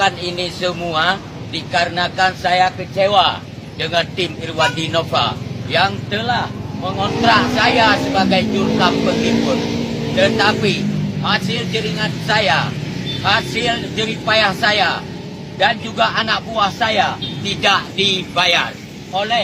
melakukan ini semua dikarenakan saya kecewa dengan tim Irwandi Nova yang telah mengontrak saya sebagai jurkam penghibur. Tetapi hasil jeringan saya, hasil jeripayah saya dan juga anak buah saya tidak dibayar oleh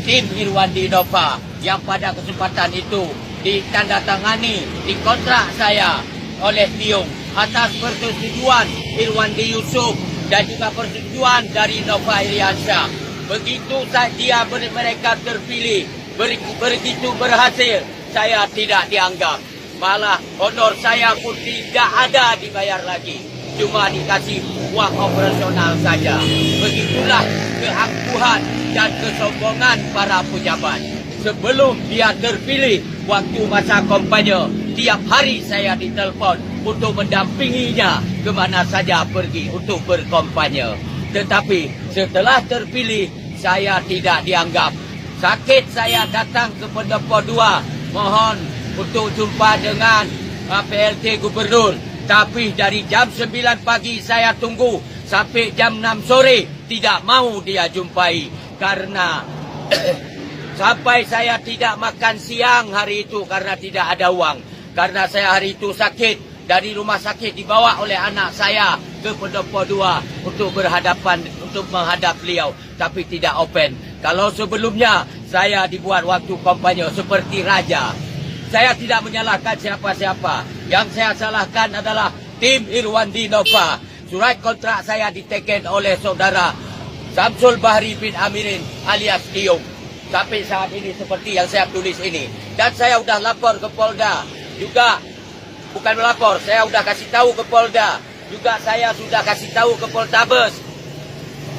tim Irwandi Nova yang pada kesempatan itu ditandatangani, dikontrak saya oleh Tiong atas persetujuan Irwandi Yusuf dan juga persetujuan dari Nova Iriansyah. Begitu saja mereka terpilih, begitu berhasil, saya tidak dianggap. Malah honor saya pun tidak ada dibayar lagi. Cuma dikasih uang operasional saja. Begitulah keangkuhan dan kesombongan para pejabat. Sebelum dia terpilih, waktu masa kampanye, tiap hari saya ditelepon untuk mendampinginya ke mana saja pergi untuk berkampanye. Tetapi setelah terpilih, saya tidak dianggap. Sakit saya datang ke Pendopo 2, mohon untuk jumpa dengan PLT Gubernur. Tapi dari jam 9 pagi saya tunggu sampai jam 6 sore, tidak mau dia jumpai. Karena sampai saya tidak makan siang hari itu karena tidak ada uang. Karena saya hari itu sakit. Dari rumah sakit dibawa oleh anak saya ke Pendopo 2 untuk menghadap beliau. Tapi tidak open. Kalau sebelumnya saya dibuat waktu kampanye seperti raja. Saya tidak menyalahkan siapa-siapa. Yang saya salahkan adalah tim Irwandi Nova. Surat kontrak saya diteken oleh saudara Samsul Bahri bin Amirin alias Tiong. Sampai saat ini seperti yang saya tulis ini. Dan saya sudah lapor ke Polda. Juga bukan melapor, saya sudah kasih tahu ke Polda. Juga saya sudah kasih tahu ke Poltabes.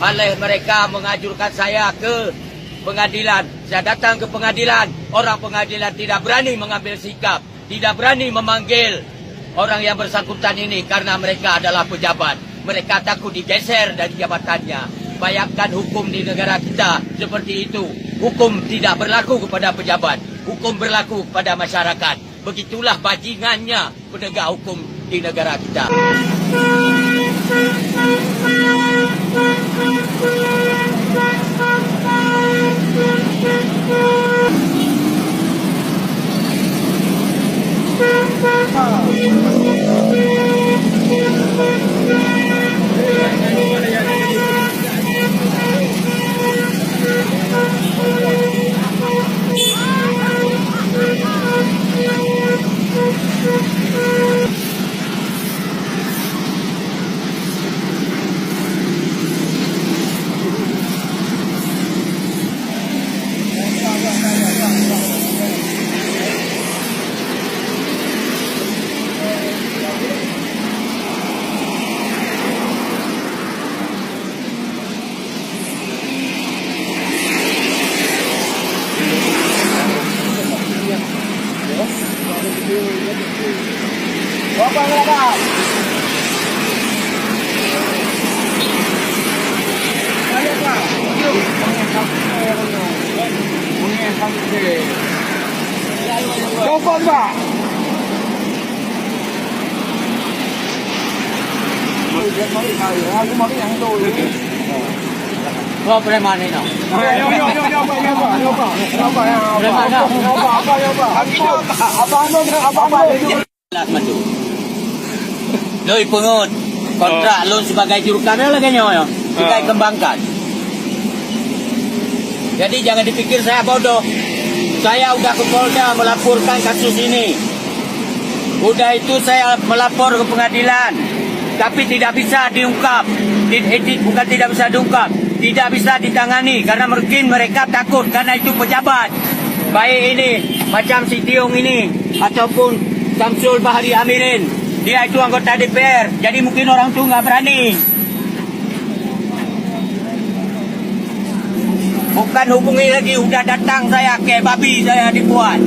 Oleh mereka mengajurkan saya ke pengadilan. Saya datang ke pengadilan. Orang pengadilan tidak berani mengambil sikap. Tidak berani memanggil orang yang bersangkutan ini karena mereka adalah pejabat. Mereka takut digeser dari jabatannya. Bayangkan hukum di negara kita seperti itu. Hukum tidak berlaku kepada pejabat. Hukum berlaku kepada masyarakat. Begitulah bajingannya penegak hukum di negara kita. Berapa berapa? Saya pak. Berapa pak? Aku mau yang itu. Oh, preman ini. Loi pengut kontrak lo sebagai jurukam lagi nyoyo kita kembangkan. Jadi jangan dipikir saya bodoh. Saya udah ke Polda melaporkan kasus ini. Udah itu saya melapor ke pengadilan, tapi tidak bisa diungkap. Bukan tidak bisa diungkap, tidak bisa ditangani karena mungkin mereka takut karena itu pejabat. Baik ini macam si Tiong ini ataupun Samsul Bahri Amirin, dia itu anggota DPR, jadi mungkin orang tu nggak berani. Bukan hubungi lagi, udah datang saya kayak babi saya dibuat.